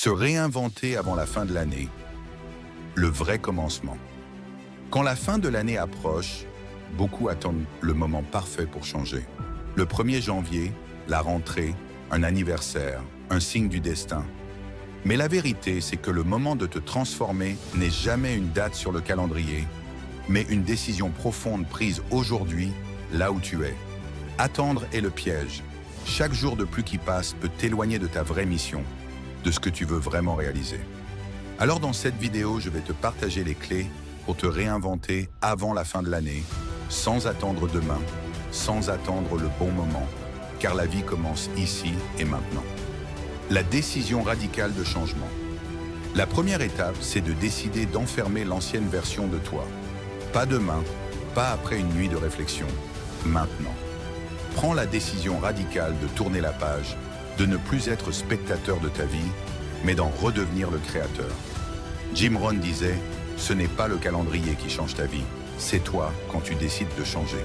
Se réinventer avant la fin de l'année. Le vrai commencement. Quand la fin de l'année approche, beaucoup attendent le moment parfait pour changer. Le 1er janvier, la rentrée, un anniversaire, un signe du destin. Mais la vérité, c'est que le moment de te transformer n'est jamais une date sur le calendrier, mais une décision profonde prise aujourd'hui, là où tu es. Attendre est le piège. Chaque jour de plus qui passe peut t'éloigner de ta vraie mission, de ce que tu veux vraiment réaliser. Alors dans cette vidéo, je vais te partager les clés pour te réinventer avant la fin de l'année, sans attendre demain, sans attendre le bon moment, car la vie commence ici et maintenant. La décision radicale de changement. La première étape, c'est de décider d'enfermer l'ancienne version de toi. Pas demain, pas après une nuit de réflexion, maintenant. Prends la décision radicale de tourner la page, de ne plus être spectateur de ta vie, mais d'en redevenir le créateur. Jim Rohn disait « Ce n'est pas le calendrier qui change ta vie, c'est toi quand tu décides de changer. »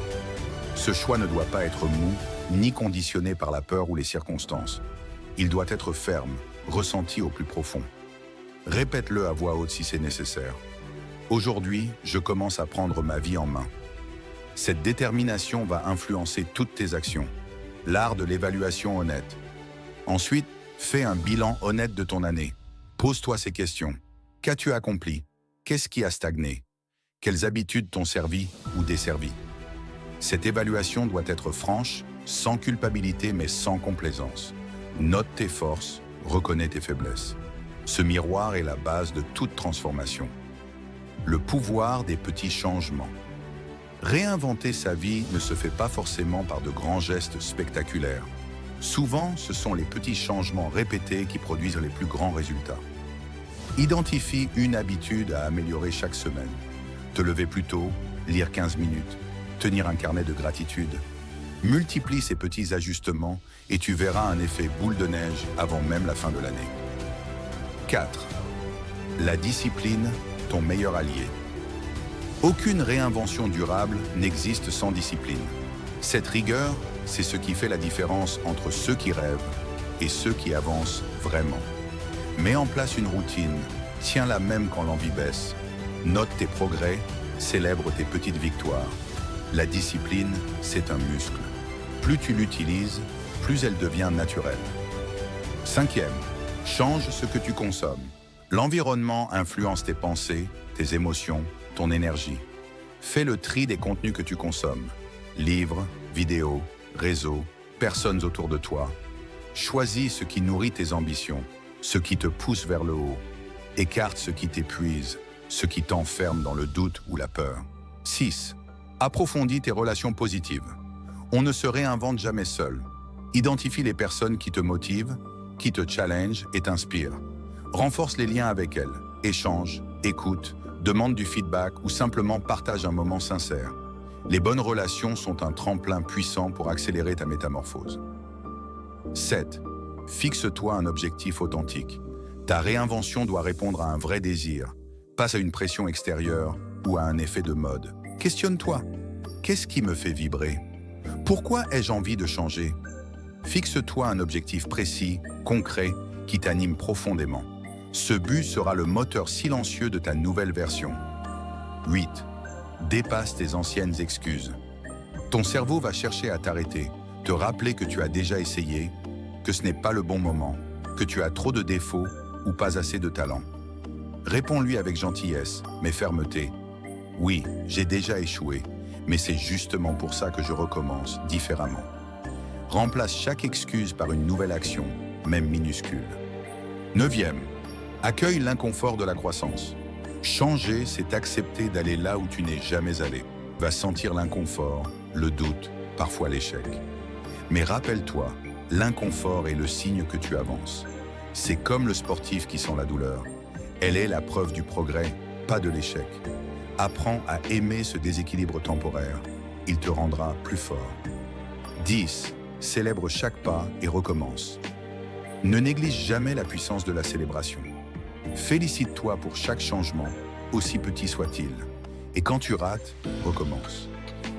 Ce choix ne doit pas être mou, ni conditionné par la peur ou les circonstances. Il doit être ferme, ressenti au plus profond. Répète-le à voix haute si c'est nécessaire. Aujourd'hui, je commence à prendre ma vie en main. Cette détermination va influencer toutes tes actions. L'art de l'évaluation honnête. Ensuite, fais un bilan honnête de ton année. Pose-toi ces questions. Qu'as-tu accompli? Qu'est-ce qui a stagné? Quelles habitudes t'ont servi ou desservi? Cette évaluation doit être franche, sans culpabilité mais sans complaisance. Note tes forces, reconnais tes faiblesses. Ce miroir est la base de toute transformation. Le pouvoir des petits changements. Réinventer sa vie ne se fait pas forcément par de grands gestes spectaculaires. Souvent, ce sont les petits changements répétés qui produisent les plus grands résultats. Identifie une habitude à améliorer chaque semaine. Te lever plus tôt, lire 15 minutes, tenir un carnet de gratitude. Multiplie ces petits ajustements et tu verras un effet boule de neige avant même la fin de l'année. 4. La discipline, ton meilleur allié. Aucune réinvention durable n'existe sans discipline. Cette rigueur, c'est ce qui fait la différence entre ceux qui rêvent et ceux qui avancent vraiment. Mets en place une routine, tiens-la même quand l'envie baisse. Note tes progrès, célèbre tes petites victoires. La discipline, c'est un muscle. Plus tu l'utilises, plus elle devient naturelle. 5. Change ce que tu consommes. L'environnement influence tes pensées, tes émotions, ton énergie. Fais le tri des contenus que tu consommes. Livres, vidéos, réseaux, personnes autour de toi. Choisis ce qui nourrit tes ambitions, ce qui te pousse vers le haut. Écarte ce qui t'épuise, ce qui t'enferme dans le doute ou la peur. 6. Approfondis tes relations positives. On ne se réinvente jamais seul. Identifie les personnes qui te motivent, qui te challengent et t'inspirent. Renforce les liens avec elles. Échange, écoute, demande du feedback ou simplement partage un moment sincère. Les bonnes relations sont un tremplin puissant pour accélérer ta métamorphose. 7. Fixe-toi un objectif authentique. Ta réinvention doit répondre à un vrai désir, pas à une pression extérieure ou à un effet de mode. Questionne-toi. Qu'est-ce qui me fait vibrer? Pourquoi ai-je envie de changer? Fixe-toi un objectif précis, concret, qui t'anime profondément. Ce but sera le moteur silencieux de ta nouvelle version. 8. Dépasse tes anciennes excuses. Ton cerveau va chercher à t'arrêter, te rappeler que tu as déjà essayé, que ce n'est pas le bon moment, que tu as trop de défauts ou pas assez de talent. Réponds-lui avec gentillesse, mais fermeté. Oui, j'ai déjà échoué, mais c'est justement pour ça que je recommence différemment. Remplace chaque excuse par une nouvelle action, même minuscule. 9. Accueille l'inconfort de la croissance. Changer, c'est accepter d'aller là où tu n'es jamais allé. Va sentir l'inconfort, le doute, parfois l'échec. Mais rappelle-toi, l'inconfort est le signe que tu avances. C'est comme le sportif qui sent la douleur. Elle est la preuve du progrès, pas de l'échec. Apprends à aimer ce déséquilibre temporaire. Il te rendra plus fort. 10. Célèbre chaque pas et recommence. Ne néglige jamais la puissance de la célébration. Félicite-toi pour chaque changement, aussi petit soit-il. Et quand tu rates, recommence.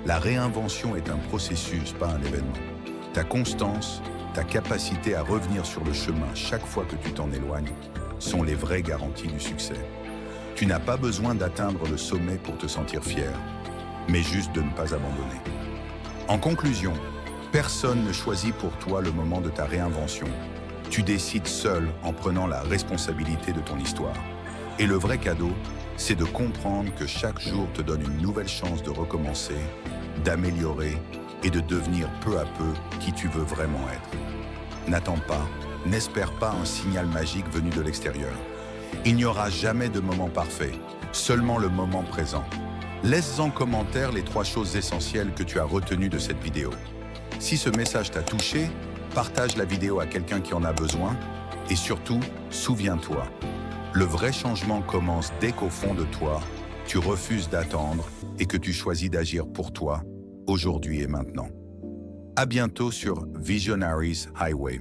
La réinvention est un processus, pas un événement. Ta constance, ta capacité à revenir sur le chemin chaque fois que tu t'en éloignes, sont les vraies garanties du succès. Tu n'as pas besoin d'atteindre le sommet pour te sentir fier, mais juste de ne pas abandonner. En conclusion, personne ne choisit pour toi le moment de ta réinvention. Tu décides seul en prenant la responsabilité de ton histoire. Et le vrai cadeau, c'est de comprendre que chaque jour te donne une nouvelle chance de recommencer, d'améliorer et de devenir peu à peu qui tu veux vraiment être. N'attends pas, n'espère pas un signal magique venu de l'extérieur. Il n'y aura jamais de moment parfait, seulement le moment présent. Laisse en commentaire les 3 choses essentielles que tu as retenues de cette vidéo. Si ce message t'a touché, partage la vidéo à quelqu'un qui en a besoin et surtout, souviens-toi, le vrai changement commence dès qu'au fond de toi, tu refuses d'attendre et que tu choisis d'agir pour toi, aujourd'hui et maintenant. À bientôt sur Visionaries Highway.